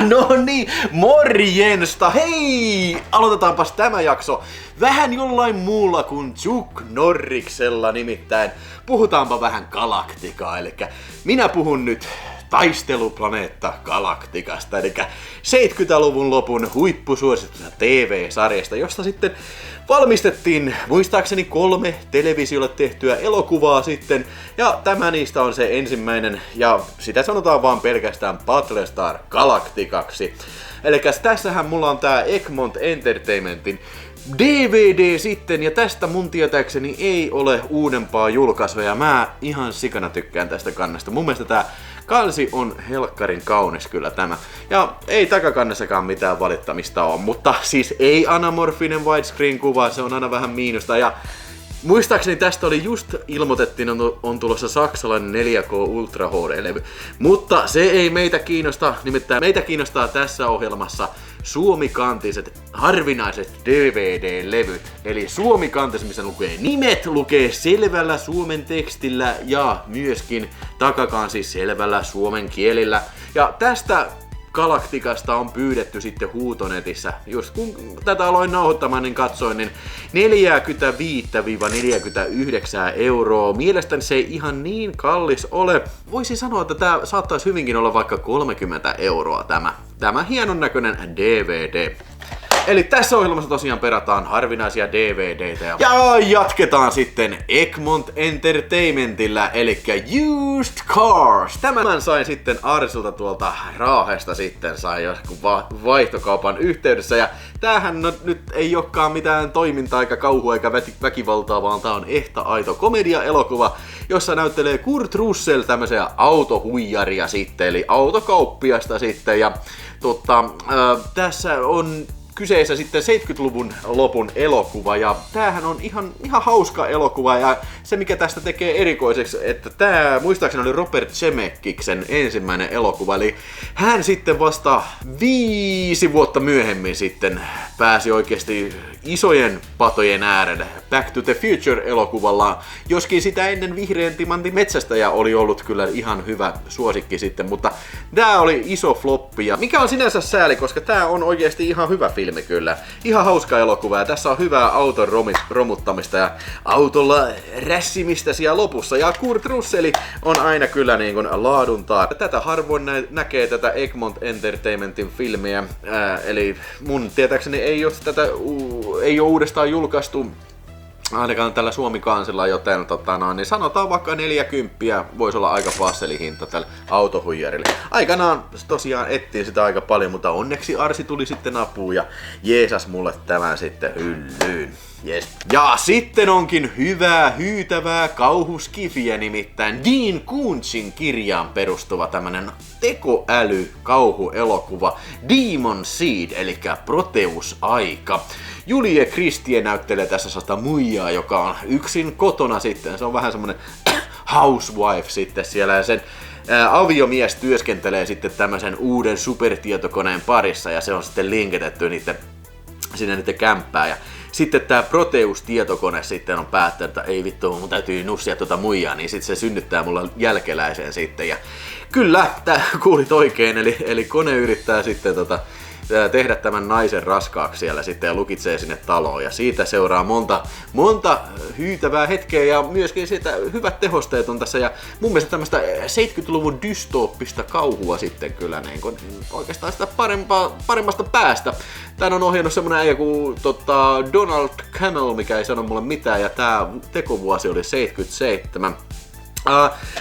No niin, morjensta! Hei! Aloitetaanpas tämä jakso vähän jollain muulla kuin Chuck Norriksella, nimittäin puhutaanpa vähän Galacticaa, eli minä puhun nyt Taisteluplaneetta Galacticasta, eli 70-luvun lopun huippusuositusta TV-sarjasta, josta sitten valmistettiin muistaakseni 3 televisiolle tehtyä elokuvaa sitten, ja tämä niistä on se ensimmäinen, ja sitä sanotaan vaan pelkästään Battlestar Galacticaksi. Eli tässähän mulla on tää Egmont Entertainmentin DVD sitten, ja tästä mun tietääkseni ei ole uudempaa julkaisua, ja mä ihan sikana tykkään tästä kannesta. Mun mielestä tää kansi on helkkarin kaunis kyllä tämä. Ja ei takakannessakaan mitään valittamista on, mutta siis ei anamorfinen widescreen kuva, se on aina vähän miinusta. Ja muistaakseni tästä oli just ilmoitettiin, on tulossa saksalainen 4K Ultra HD-levy. Mutta se ei meitä kiinnosta, nimittäin meitä kiinnostaa tässä ohjelmassa suomikantiset, harvinaiset DVD-levyt. Eli suomikantiset, missä lukee nimet, lukee selvällä suomen tekstillä ja myöskin takakansi selvällä suomen kielillä. Ja tästä Galacticasta on pyydetty sitten huutonetissä, just kun tätä aloin nauhoittamaan, niin katsoin, niin 45-49 euroa. Mielestäni se ei ihan niin kallis ole. Voisin sanoa, että tämä saattaisi hyvinkin olla vaikka 30 euroa tämä hienon näköinen DVD. Eli tässä ohjelmassa tosiaan perataan harvinaisia DVDtä ja jatketaan sitten Egmont Entertainmentillä, eli Used Cars. Tämän sain sitten Arsilta tuolta Raahesta sitten, sai joskus vaihtokaupan yhteydessä, ja tämähän nyt ei olekaan mitään toimintaa eikä kauhua eikä väkivaltaa, vaan tää on ehta aito komedia-elokuva, jossa näyttelee Kurt Russell tämmöisiä autohuijaria sitten, eli autokauppiasta sitten, ja tässä on kyseessä sitten 70-luvun lopun elokuva, ja tämähän on ihan hauska elokuva, ja se mikä tästä tekee erikoiseksi, että tämä muistaakseni oli Robert Zemeckiksen ensimmäinen elokuva, eli hän sitten vasta 5 vuotta myöhemmin sitten pääsi oikeasti isojen patojen äärelle Back to the Future-elokuvalla, joskin sitä ennen Vihreän timantin metsästäjä oli ollut kyllä ihan hyvä suosikki sitten, mutta tämä oli iso floppi, ja mikä on sinänsä sääli, koska tämä on oikeasti ihan hyvä filmi kyllä. Ihan hauska elokuva, ja tässä on hyvää auton romuttamista ja autolla rässimistä siellä lopussa, ja Kurt Russell on aina kyllä niin kuin laaduntaa. Tätä harvoin näkee tätä Egmont Entertainmentin filmiä, eli mun tietääkseni ei ole uudestaan julkaistu ainakaan tällä Suomi-kansilla, joten niin sanotaan vaikka 40 voisi olla aika passelihinta tälle autohuijarille. Aikanaan tosiaan ettiin sitä aika paljon, mutta onneksi Arsi tuli sitten apuun ja jeesas mulle tämän sitten hyllyyn. Yes. Ja sitten onkin hyvää, hyytävää kauhuskifiä, nimittäin Dean Koontzin kirjaan perustuva tämmönen tekoäly-kauhuelokuva Demon Seed, eli Proteus-aika. Julie Christie näyttelee tässä sellaista muijaa, joka on yksin kotona sitten. Se on vähän semmonen housewife sitten siellä, ja sen aviomies työskentelee sitten tämmöisen uuden supertietokoneen parissa, ja se on sitten linkitetty sinne niiden kämppään. Ja sitten tää Proteus-tietokone sitten on päättänyt, että ei vittu, mun täytyy nussia tuota muijaa, niin sitten se synnyttää mulla jälkeläisen sitten. Ja kyllä, tää kuulit oikein, eli kone yrittää sitten tehdä tämän naisen raskaaksi siellä sitten ja lukitsee sinne taloon, ja siitä seuraa monta hyytävää hetkeä, ja myöskin siitä hyvät tehosteet on tässä, ja mun mielestä tämmöistä 70-luvun dystooppista kauhua sitten kyllä niin kun, oikeastaan sitä paremmasta päästä. Tän on ohjannut semmonen äijä kuin Donald Camel, mikä ei sano mulle mitään, ja tää tekovuosi oli 77.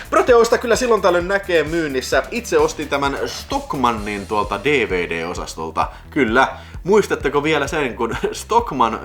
Proteusta kyllä silloin tällöin näkee myynnissä. Itse ostin tämän Stockmannin tuolta DVD-osastolta. Kyllä. Muistatteko vielä sen, kun Stockmann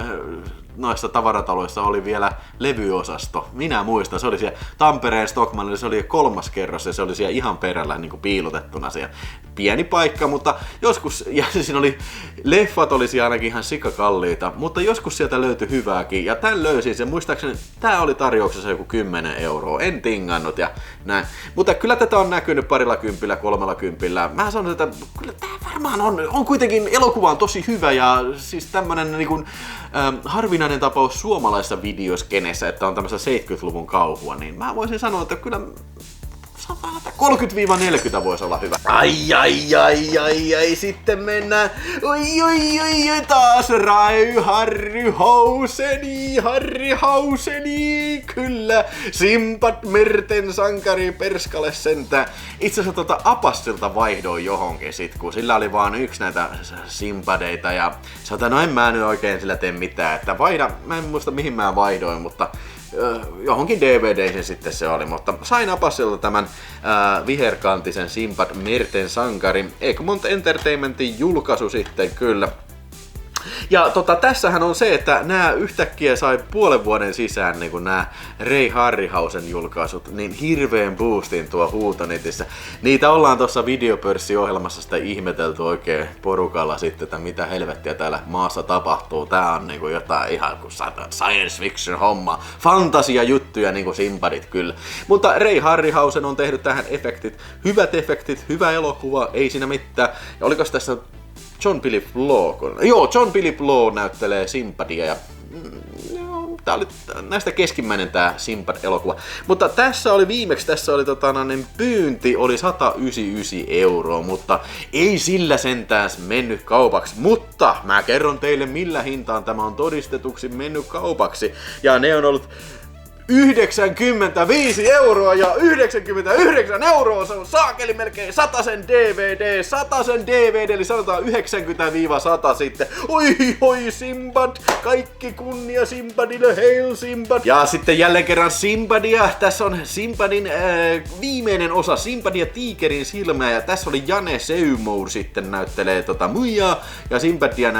noissa tavarataloissa oli vielä levyosasto? Minä muistan. Se oli siellä Tampereen Stockmannilla, se oli 3. kerros ja se oli siellä ihan perällä niin kuin piilotettuna siellä. Pieni paikka, mutta joskus, ja siinä oli, leffat olisi ainakin ihan sikakalliita, mutta joskus sieltä löytyi hyvääkin, ja tän löysin sen. Muistaakseni tää oli tarjouksessa joku 10 euroa. En tingannut ja näin. Mutta kyllä tätä on näkynyt 20, 30. Mä sanon, että kyllä tää varmaan on kuitenkin, elokuva on tosi hyvä, ja siis tämmönen niin kuin, harvinainen tapaus suomalaisessa videoskenessä, että on tämmöistä 70-luvun kauhua, niin mä voisin sanoa, että kyllä 30-40 voisi olla hyvä. Ai, sitten mennään. Oi, taas Harry Hauseni, kyllä. Simpad Merten sankari perskale sentään. Itse asiassa Apassilta vaihdoin johonkin sit, kun sillä oli vaan yksi näitä Simpadeita ja no en mä nyt oikein sillä tee mitään, että mä en muista mihin mä vaihdoin, mutta johonkin DVD:hen sitten se oli, mutta sain Apassilta tämän viherkantisen Simpad Merten sankarin. Egmont Entertainmentin julkaisu sitten kyllä. Ja tässähän on se, että nämä yhtäkkiä sai puolen vuoden sisään niin kun nämä Ray Harryhausen julkaisut, niin hirveen boostin tuo huutonetissä. Niitä ollaan tuossa videopörssiohjelmassa sitä ihmetelty oikein porukalla sitten, että mitä helvettiä täällä maassa tapahtuu. Tää on niin kuin jotain ihan kuin science fiction homma, fantasia juttuja niin kuin Simpadit kyllä. Mutta Ray Harryhausen on tehnyt tähän hyvät efektit, hyvä elokuva, ei siinä mitään. Ja olikos tässä John Philip Law? Joo, John Philip Law näyttelee Simpadia ja tää oli näistä keskimmäinen tää Simpad-elokuva. Mutta tässä oli pyynti oli 199 €, mutta ei sillä sentään mennyt kaupaksi. Mutta mä kerron teille millä hintaan tämä on todistetuksi mennyt kaupaksi. Ja ne on ollut 95 € ja 99 €, se on saakeli melkein 100 DVD, 100 DVD, eli sanotaan 90-100 sitten. Oi Simpad, kaikki kunnia Simpadille, hail Simpad! Ja sitten jälleen kerran Simpadia, tässä on Simpadin viimeinen osa, Simpad ja tiikerin silmä, ja tässä oli Jane Seymour sitten näyttelee muijaa, ja Simpadia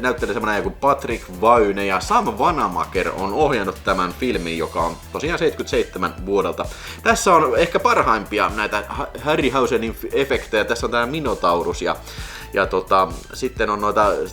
näyttelee semmonen joku Patrick Väyne, ja Sam Wanamaker on ohjannut tämän filmin, joka on tosiaan 77 vuodelta. Tässä on ehkä parhaimpia näitä Harryhausenin efektejä. Tässä on tää Minotaurus ja sitten on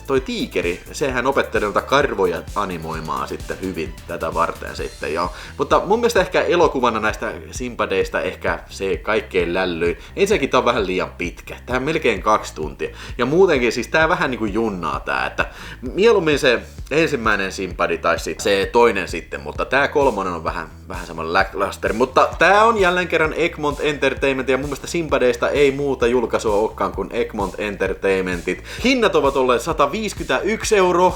toi tiikeri. Sehän opetteli noita karvoja animoimaan sitten hyvin tätä varten sitten joo. Mutta mun mielestä ehkä elokuvana näistä Simpadeista ehkä se kaikkein lällyin. Ensinnäkin tää on vähän liian pitkä. Tää on melkein 2 tuntia. Ja muutenkin siis tää vähän niinku junnaa tää, että mieluummin se ensimmäinen Simpadi tai se toinen sitten, mutta tää kolmonen on vähän semmoinen lackluster. Mutta tää on jälleen kerran Egmont Entertainment ja mun mielestä Simpadeista ei muuta julkaisua olekaan kuin Egmont Entertainmentit. Hinnat ovat olleet 151 €,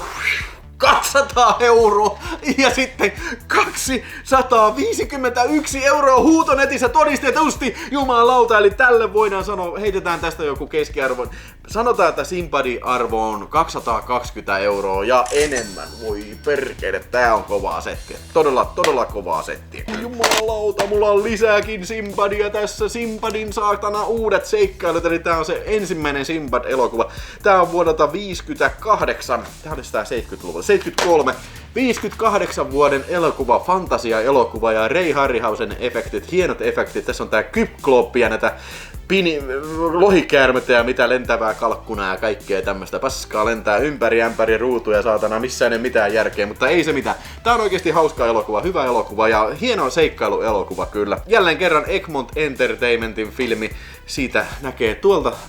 200 € ja sitten 251 € huutonetissä todistetusti. Jumalauta, eli tälle voidaan sanoa, heitetään tästä joku keskiarvo. Sanotaan, että Simpadin arvo on 220 € ja enemmän. Voi perkele, tää on kovaa settiä. Todella kovaa settiä. Jumalauta, mulla on lisääkin Simpadia tässä. Simpadin saatana uudet seikkailut, eli tää on se ensimmäinen Simpad-elokuva. Tää on vuodelta 58. Tää oli sitä 70-luvulla. 73. 58 vuoden elokuva, fantasia-elokuva ja Ray Harryhausen efektit, hienot efektit. Tässä on tää kypkloppi ja näitä lohikäärmettä ja mitä lentävää kalkkunaa ja kaikkea tämmöstä paskaa lentää ympäri ämpäri ruutuja saatana, missään ei mitään järkeä, mutta ei se mitään. Tää on oikeesti hauska elokuva, hyvä elokuva ja hieno seikkailuelokuva kyllä. Jälleen kerran Egmont Entertainmentin filmi, siitä näkee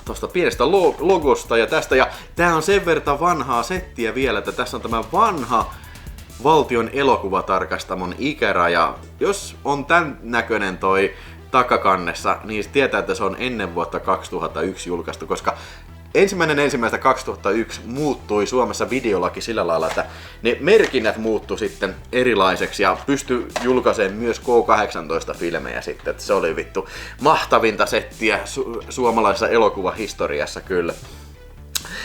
tuosta pienestä logosta ja tästä ja tää on sen verran vanhaa settiä vielä, että tässä on tämä vanha valtion elokuvatarkastamon ikäraja. Jos on tän näköinen toi takakannessa, niin tietää, että se on ennen vuotta 2001 julkaistu, koska 1.1.2001 muuttui Suomessa videolaki sillä lailla, että ne merkinnät muuttui sitten erilaiseksi ja pystyi julkaisemaan myös K-18-filmejä sitten, että se oli vittu mahtavinta settiä suomalaisessa elokuvahistoriassa kyllä.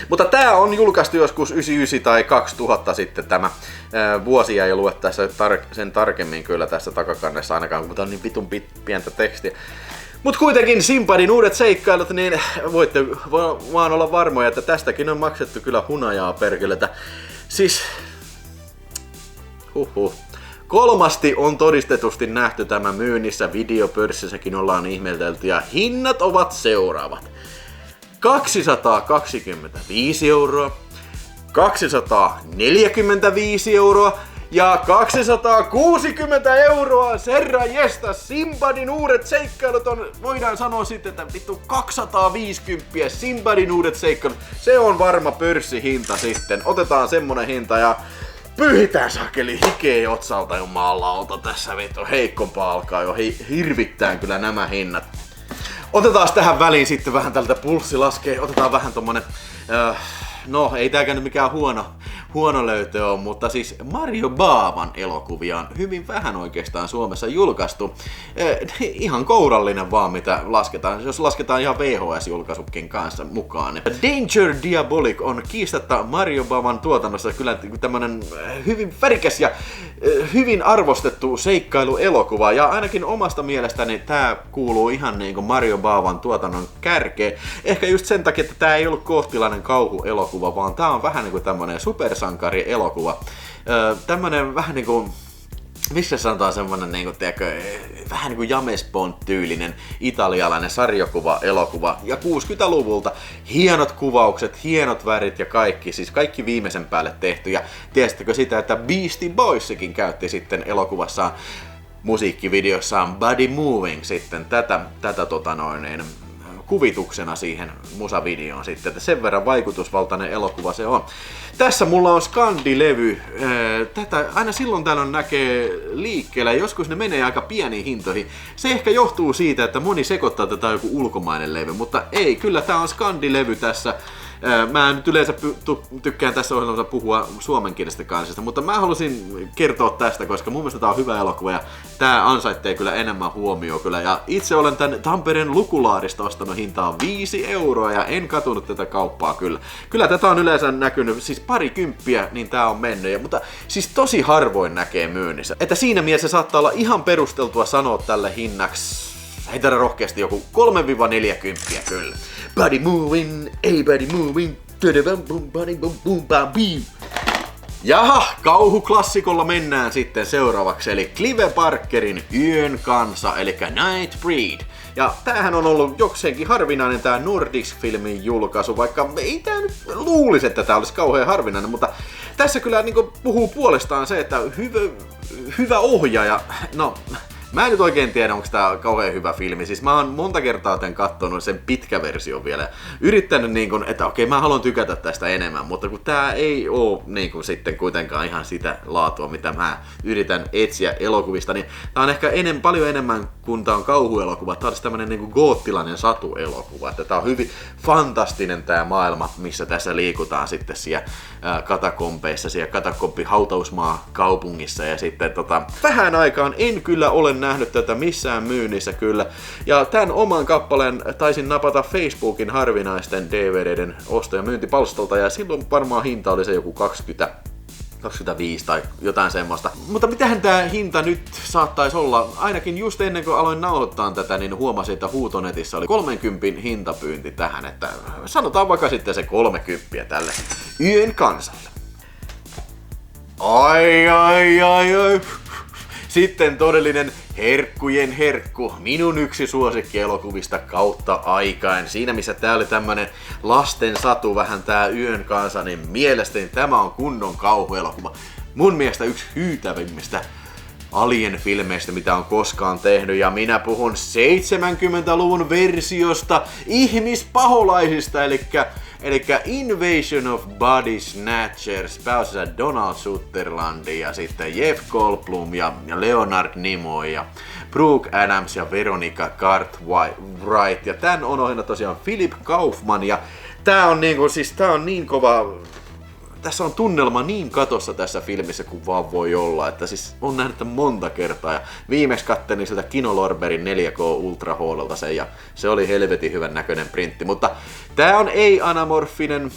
Mutta tää on julkaistu joskus 99 tai 2000 sitten tämä vuosia ei lue tässä sen tarkemmin kyllä tässä takakannessa ainakaan, kun tää on niin vitun pientä tekstiä. Mut kuitenkin Simpadin uudet seikkailut, niin voitte vaan olla varmoja, että tästäkin on maksettu kyllä hunajaa perkeletä. Siis kolmasti on todistetusti nähty tämä myynnissä, videopörssissäkin ollaan ihmetelty ja hinnat ovat seuraavat. 225 €, 245 € ja 260 €. Serra jesta, Simpadin uudet seikkailut on, voidaan sanoa sitten, että vittu 250 Simpadin uudet seikkailut. Se on varma pörssihinta sitten. Otetaan semmonen hinta ja pyyhitään sakeli hikeä otsalta jumalauta tässä vittu. Heikkompaa alkaa jo hirvittään kyllä nämä hinnat. Otetaan tähän väliin sitten vähän tältä pulssi laskee. Otetaan vähän tommonen... No, ei tääkään nyt mikään huono löytö ole, mutta siis Mario Bavan elokuvia on hyvin vähän oikeastaan Suomessa julkaistu. Ihan kourallinen vaan mitä lasketaan, jos lasketaan ihan VHS-julkaisukin kanssa mukaan. Danger Diabolik on kiistatta Mario Bavan tuotannossa kyllä tämmönen hyvin värikäs ja hyvin arvostettu seikkailuelokuva. Ja ainakin omasta mielestäni tää kuuluu ihan niinku Mario Bavan tuotannon kärkeen. Ehkä just sen takia, että tää ei ollut kohtilainen kauhuelokuva, vaan tää on vähän niinku tämmönen supersankarielokuva. Tämmönen vähän niinku, missä sanotaan semmonen niinku, tiedätkö, vähän niinku James Bond-tyylinen italialainen sarjakuva-elokuva ja 60-luvulta. Hienot kuvaukset, hienot värit ja kaikki, siis kaikki viimeisen päälle tehty. Ja tiesittekö sitä, että Beastie Boysikin käytti sitten elokuvassaan musiikkivideossaan Body Moving sitten tätä kuvituksena siihen musavideoon sitten, että sen verran vaikutusvaltainen elokuva se on. Tässä mulla on Scandi-levy. Tätä aina silloin tällöin näkee liikkeellä, joskus ne menee aika pieniin hintoihin. Se ehkä johtuu siitä, että moni sekoittaa tätä joku ulkomainen levy, mutta ei, kyllä tää on Scandi-levy tässä. Mä nyt yleensä tykkään tässä ohjelmassa puhua suomenkielisestä kansasta, mutta mä halusin kertoa tästä, koska mun mielestä tää on hyvä elokuva ja tää ansaittee kyllä enemmän huomioon kyllä. Ja itse olen tän Tampereen Lukulaarista ostanut hintaan 5 € ja en katunut tätä kauppaa kyllä. Kyllä tätä on yleensä näkynyt, siis parikymppiä niin tää on mennyt, mutta siis tosi harvoin näkee myynnissä. Että siinä mielessä saattaa olla ihan perusteltua sanoa tälle hinnaksi. Heitä rohkeasti joku 3-40 kyllä. Body moving, ei body moving, body boom boom bam beam. Jaha, kauhuklassikolla mennään sitten seuraavaksi, eli Clive Barkerin Yön kansa, eli Night Breed. Ja tämähän on ollut jokseenkin harvinainen tää Nordics-filmin julkaisu, vaikka ei tää nyt luulisi, että tää olisi kauhean harvinainen, mutta tässä kyllä niinku puhuu puolestaan se, että hyvä ohjaaja, no... Mä en nyt oikein tiedä, onko tää kauhean hyvä filmi. Siis mä oon monta kertaa tän kattonut sen pitkä versio vielä. Yrittänyt niinkun, että okei, mä haluan tykätä tästä enemmän, mutta kun tää ei oo niinkun sitten kuitenkaan ihan sitä laatua, mitä mä yritän etsiä elokuvista, niin tää on ehkä paljon enemmän kuin tää on kauhuelokuva. Tää on tämmönen niinkun goottilainen satuelokuva. Että tää on hyvin fantastinen tää maailma, missä tässä liikutaan sitten siellä katakompeissa, siellä katakompi-hautausmaa kaupungissa ja sitten vähän aikaan en kyllä ole nähnyt tätä missään myynnissä kyllä. Ja tämän oman kappaleen taisin napata Facebookin harvinaisten DVDiden osto- ja myyntipalstolta ja silloin varmaan hinta oli se joku 25 tai jotain semmoista. Mutta mitähän tää hinta nyt saattaisi olla? Ainakin just ennen kuin aloin nauhoittaa tätä, niin huomasin, että Huutonetissä oli 30 hintapyynti tähän, että sanotaan vaikka sitten se 30 tälle Yön kansalle. Ai. Sitten todellinen herkkujen herkku, minun yksi suosikkielokuvista kautta aikain. Siinä missä tää oli tämmönen lasten satu vähän tää Yön kansa, niin mielestäni tämä on kunnon kauhuelokuva. Mun mielestä yksi hyytävimmistä Alien-filmeistä, mitä on koskaan tehnyt, ja minä puhun 70-luvun versiosta ihmispaholaisista, elikkä Invasion of Body Snatchers, pääosassa Donald Sutherland ja sitten Jeff Goldblum ja Leonard Nimoy ja Brooke Adams ja Veronica Cartwright, ja tän on ohjannut tosiaan Philip Kaufman, ja tää on niin kova. Tässä on tunnelma niin katossa tässä filmissä kuin vaan voi olla, että siis on nähnyt tämän monta kertaa ja viimeksi kattelin sieltä Kinolorberin 4K Ultra HD:lta sen ja se oli helvetin hyvän näköinen printti, mutta tää on ei-anamorfinen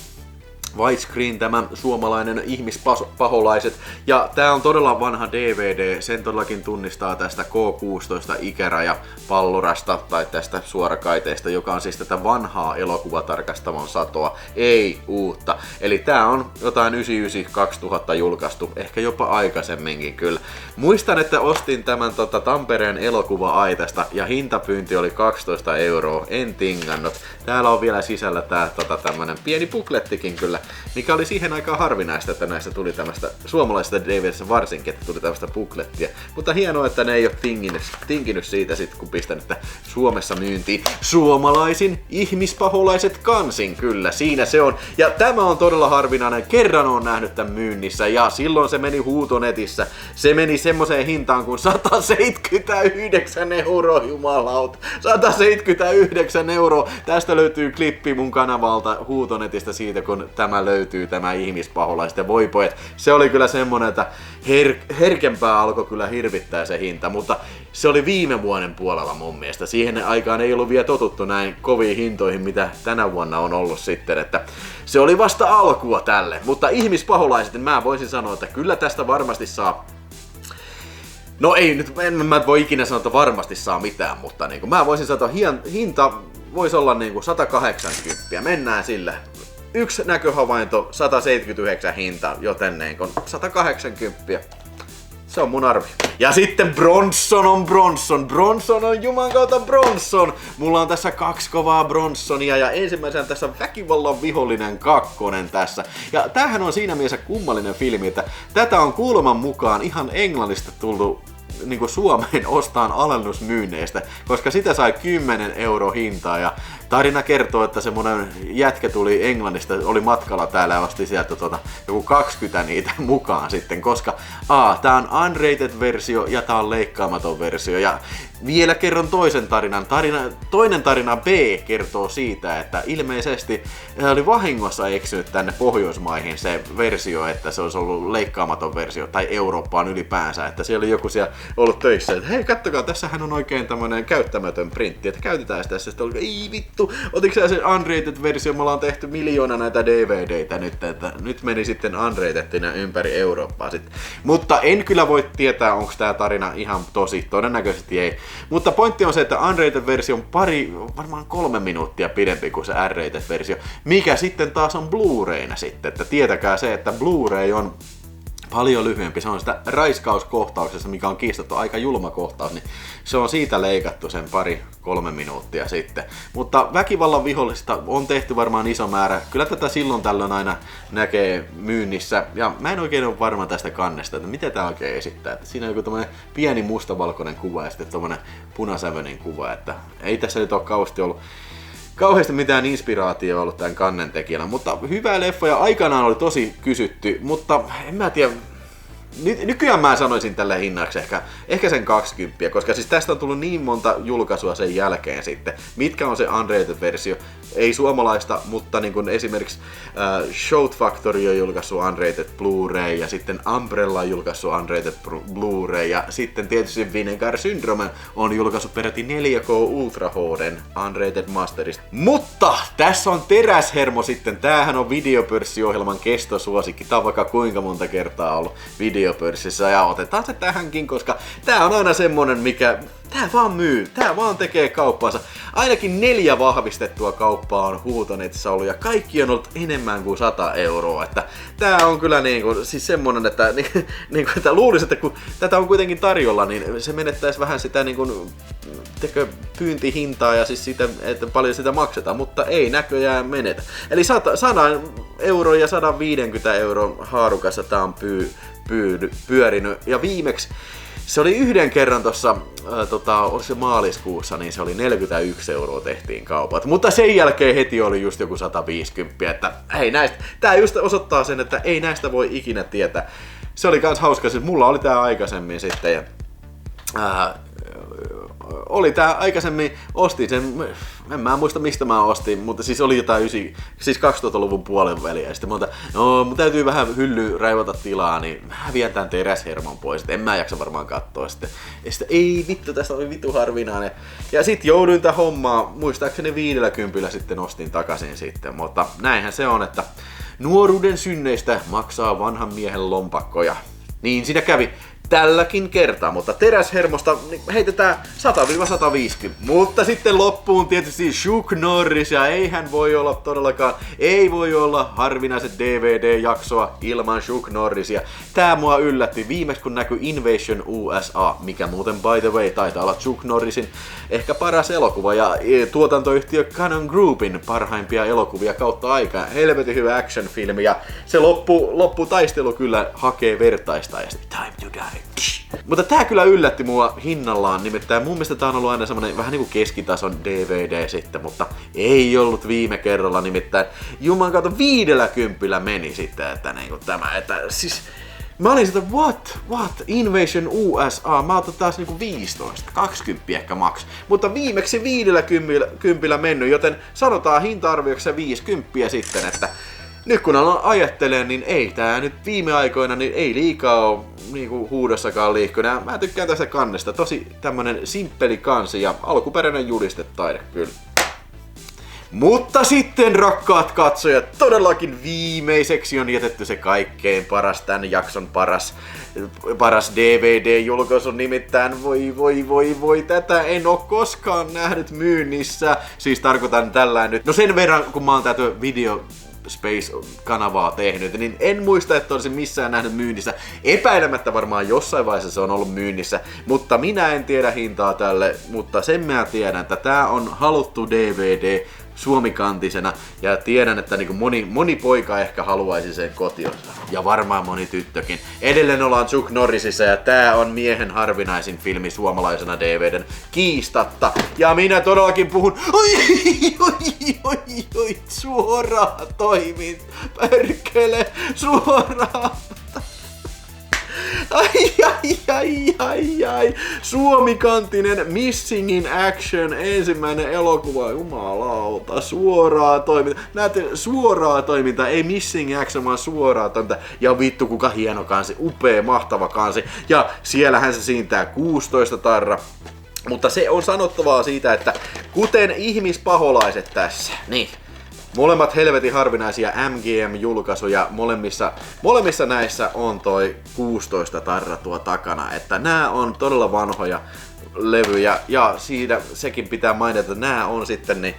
widescreen, tämä suomalainen ihmispaholaiset, ja tää on todella vanha DVD, sen todellakin tunnistaa tästä K16 ikäraja pallurasta tai tästä suorakaiteesta, joka on siis tätä vanhaa elokuvatarkastamon satoa, ei uutta. Eli tää on jotain 99-2000 julkaistu, ehkä jopa aikaisemminkin kyllä. Muistan, että ostin tämän Tampereen elokuva-aitasta ja hintapyynti oli 12 €, en tingannut. Täällä on vielä sisällä tää tämmönen pieni buklettikin kyllä. mikä oli siihen aikaan harvinaista, että näistä tuli tämmöistä, suomalaisista DVD:ssä varsinkin, että tuli tämmöistä booklettia. Mutta hienoa, että ne ei ole tinkinyt siitä sit, kun pistänyt, että Suomessa myyntiin suomalaisin ihmispaholaiset kansin, kyllä, siinä se on. Ja tämä on todella harvinainen, kerran on nähnyt tämän myynnissä, ja silloin se meni huutonetissä. Se meni semmoiseen hintaan kuin 179 €, jumalauta. 179 €. Tästä löytyy klippi mun kanavalta huutonetistä siitä, kun tämä löytyy, tämä ihmispaholaiset. Ja voi pojat, se oli kyllä semmonen, että herkempää alkoi kyllä hirvittää se hinta, mutta se oli viime vuoden puolella mun mielestä. Siihen aikaan ei ollut vielä totuttu näin koviin hintoihin, mitä tänä vuonna on ollut sitten, että se oli vasta alkua tälle. Mutta ihmispaholaiset, niin mä voisin sanoa, että kyllä tästä varmasti saa. No ei nyt, en mä voi ikinä sanoa, että varmasti saa mitään, mutta niin kuin mä voisin sanoa, että hinta voisi olla niin kuin 180. Mennään sillä. Yksi näköhavainto, 179 hinta, joten niin kuin 180. Se on mun arvi. Ja sitten Bronson on Bronson. Bronson on juman kautta Bronson. Mulla on tässä 2 kovaa Bronsonia ja ensimmäisenä tässä Väkivallan vihollinen 2 tässä. Ja tämähän on siinä mielessä kummallinen filmi, että tätä on kuuleman mukaan ihan Englannista tullut niin Suomeen ostaan alennusmyynneistä, koska sitä sai 10 € hintaa ja tarina kertoo, että semmonen jätkä tuli Englannista, oli matkalla täällä ja osti sieltä joku 20 niitä mukaan sitten, koska tää on unrated versio ja tää on leikkaamaton versio ja vielä kerron toisen tarinan. Toinen tarina B kertoo siitä, että ilmeisesti oli vahingossa eksynyt tänne Pohjoismaihin se versio, että se olisi ollut leikkaamaton versio, tai Eurooppaan ylipäänsä, että siellä oli joku siellä ollut töissä, että hei kattokaa, tässähän on oikein tämmönen käyttämätön printti, että käytetään sitä, sitten oli, ei vittu, otitko sä se unrated versio, me ollaan tehty miljoona näitä DVDitä nyt, että nyt meni sitten unratedina ympäri Eurooppaa sitten. Mutta en kyllä voi tietää, onko tää tarina ihan tosi, todennäköisesti ei. Mutta pointti on se, että unrated-versio on varmaan 3 minuuttia pidempi kuin se R-rated-versio, mikä sitten taas on Blu-rayna sitten, että tietäkää se, että Blu-ray on paljon lyhyempi. Se on sitä raiskauskohtauksessa, mikä on kiistattu aika julma kohtaus, niin se on siitä leikattu sen 2-3 minuuttia sitten. Mutta Väkivallan vihollista on tehty varmaan iso määrä. Kyllä tätä silloin tällöin aina näkee myynnissä. Ja mä en oikein ole varma tästä kannesta, että mitä tää oikein esittää. Että siinä on joku tommonen pieni mustavalkoinen kuva ja sitten tommonen punasävöinen kuva. Että ei tässä nyt ole kauheasti mitään inspiraatiota ollut tämän kannen tekijänä, mutta hyvä leffa ja aikanaan oli tosi kysytty, mutta en mä tiedä, nykyään mä sanoisin tällä hinnaksi ehkä sen 20, koska siis tästä on tullut niin monta julkaisua sen jälkeen sitten, mitkä on se unrated-versio, ei suomalaista, mutta niin kuin esimerkiksi Shout Factory on julkaissut unrated Blu-ray ja sitten Umbrella on julkaissut unrated Blu-ray ja sitten tietysti Vinegar Syndrome on julkaissut peräti 4K Ultra HD:n unrated masterista. Mutta tässä on teräshermo sitten, tämähän on Videopörssi-ohjelman kestosuosikki, tää on vaikka kuinka monta kertaa ollut Videopörssissä ja otetaan se tähänkin, koska tää on aina semmonen, mikä tää vaan myy, tää vaan tekee kauppaansa. Ainakin 4 vahvistettua kauppaa on huutonetissä ollut ja kaikki on ollut enemmän kuin 100 €. Että tää on kyllä siis semmonen, että, että luulisin, että kun tätä on kuitenkin tarjolla, niin se menettäisi vähän sitä pyyntihintaa ja siis sitä, että paljon sitä maksetaan, mutta ei näköjään menetä. Eli 100 € ja 150 € haarukassa tää on pyörinyt ja viimeksi se oli yhden kerran tuossa se maaliskuussa, niin se oli 41 € tehtiin kaupat. Mutta sen jälkeen heti oli just joku 150, että ei näistä, tää just osoittaa sen, että ei näistä voi ikinä tietää. Se oli kans hauska, siis mulla oli tää aikaisemmin sitten ja oli tää aikaisemmin, ostin sen, en mä muista mistä mä ostin, mutta siis oli jotain 2000-luvun puolen väliä. Ja sitten mun täytyy vähän hyllyä raivata tilaa, niin mä vien tän teräshermon pois, että en mä jaksa varmaan katsoa sitten. Ja sitten ei vittu, tästä oli vitu harvinainen. Ja sit jouduin tää hommaa, muistaakseni 50 sitten ostin takaisin sitten, mutta näinhän se on, että nuoruuden synneistä maksaa vanhan miehen lompakkoja. Niin siinä kävi. tälläkin kertaa, mutta teräshermosta heitetään 100-150. Mutta sitten loppuun tietysti Chuck Norris, ja eihän voi olla todellakaan, ei voi olla harvinaiset DVD-jaksoa ilman Chuck Norrisia. Tää mua yllätti viimeksi kun näkyi Invasion USA, mikä muuten by the way taitaa olla Chuck Norrisin ehkä paras elokuva ja tuotantoyhtiö Cannon Groupin parhaimpia elokuvia kautta aikaa. Helvetin hyvä action-filmi ja se lopputaistelu kyllä hakee vertaista ja sitten time to die. Mutta tää kyllä yllätti mua hinnallaan, nimittäin mun mielestä tää on ollut aina semmonen vähän niinku keskitason DVD sitten, mutta ei ollut viime kerralla, nimittäin juman kautta 50 meni sitten, että niinku tämä, että siis mä olin sitä, what, Invasion USA, mä otan taas niinku 15, 20 ehkä maks, mutta viimeksi 50 mennyt, joten sanotaan hinta-arvioksi 50 sitten, että nyt kun aloin ajattelemaan, niin ei tää nyt viime aikoina niin ei liikaa oo niinku huudossakaan liikkunut. Mä tykkään tästä kannesta. Tosi tämmönen simppeli kansi ja alkuperäinen julistetaide kyllä. Mutta sitten rakkaat katsojat, todellakin viimeiseksi on jätetty se kaikkein paras, tämän jakson paras DVD-julkaisu, nimittäin voi, tätä en oo koskaan nähnyt myynnissä. Siis tarkoitan tällä nyt, no sen verran kun mä oon tätä Video Space-kanavaa tehnyt, niin en muista, että olisin missään nähnyt myynnissä. Epäilemättä varmaan jossain vaiheessa se on ollut myynnissä, mutta minä en tiedä hintaa tälle, mutta sen mä tiedän, että tää on haluttu DVD suomikantisena ja tiedän, että niin moni poika ehkä haluaisi sen kotionsa. Ja varmaan moni tyttökin. Edelleen ollaan Chuck Norrisissa ja tää on miehen harvinaisin filmi suomalaisena DVDn kiistatta. Ja minä todellakin puhun suoraa toiminta, perkele, suoraa. Ai. Suomikantinen Missing in Action, ensimmäinen elokuva, jumalauta, suoraa toiminta. Näette, suoraa toiminta, ei Missing Action, vaan suoraa toiminta. Ja vittu kuka hieno kansi, upea, mahtava kansi. Ja siellähän se siintää 16 tarra. Mutta se on sanottavaa siitä, että kuten ihmispaholaiset tässä, niin molemmat helvetin harvinaisia MGM-julkaisuja, molemmissa näissä on toi 16 tarra tuo takana, että nää on todella vanhoja levyjä ja siitä sekin pitää mainita, että nää on sitten niin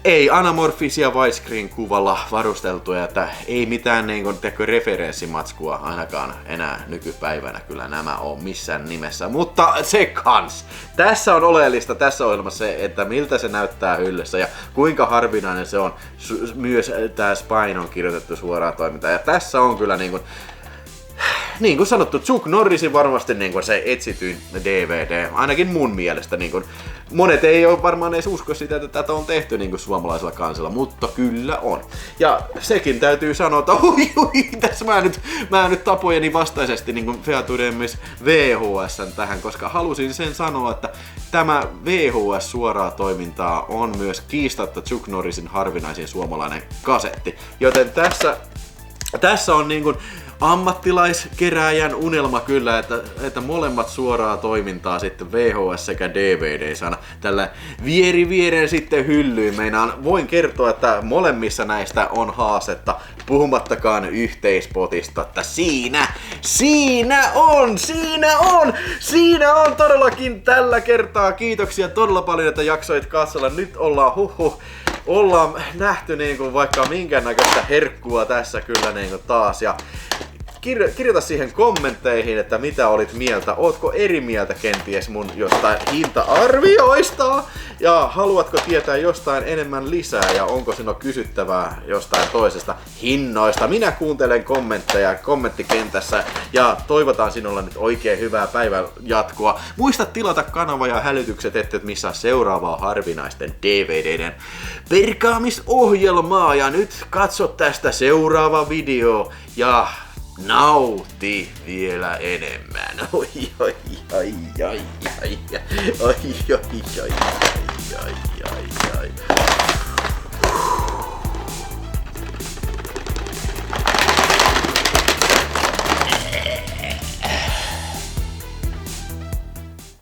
ei anamorfisia widescreen-kuvalla varusteltuja, että ei mitään niin referenssimatskua ainakaan enää nykypäivänä kyllä nämä on missään nimessä, mutta se kans. Tässä on oleellista tässä ohjelmassa se, että miltä se näyttää hyllyssä ja kuinka harvinainen se on. Myös tää Spine on kirjoitettu suoraan toimintaan ja tässä on kyllä niin kuin sanottu, Chuck Norrisin varmasti niin se etsityin DVD, ainakin mun mielestä. Niin monet ei ole varmaan edes usko sitä, että tätä on tehty niin suomalaisella kansalla, mutta kyllä on. Ja sekin täytyy sanoa, että tässä mä nyt tapojeni vastaisesti niin featuremis VHS:n tähän, koska halusin sen sanoa, että tämä VHS suoraa toimintaa on myös kiistatta Chuck Norrisin harvinaisin suomalainen kasetti. Joten tässä on niin kuin ammattilaiskerääjän unelma kyllä, että molemmat suoraa toimintaa sitten VHS sekä DVD sana tällä viereen sitten hyllyyn. Voin kertoa, että molemmissa näistä on haastetta, puhumattakaan yhteispotista, että siinä on todellakin tällä kertaa. Kiitoksia todella paljon, että jaksoit katsella. Nyt ollaan nähty niinku vaikka minkäännäköistä herkkua tässä kyllä niinku taas ja kirjoita siihen kommentteihin, että mitä olit mieltä. Ootko eri mieltä kenties mun jostain hinta-arvioista? Ja haluatko tietää jostain enemmän lisää ja onko sinulla kysyttävää jostain toisesta hinnoista? Minä kuuntelen kommentteja kommenttikentässä ja toivotaan sinulle nyt oikein hyvää päivän jatkoa. Muista tilata kanava ja hälytykset, että missä seuraavaa harvinaisten DVDden perkaamisohjelmaa. Ja nyt katso tästä seuraava video ja nauti vielä enemmän. Oi.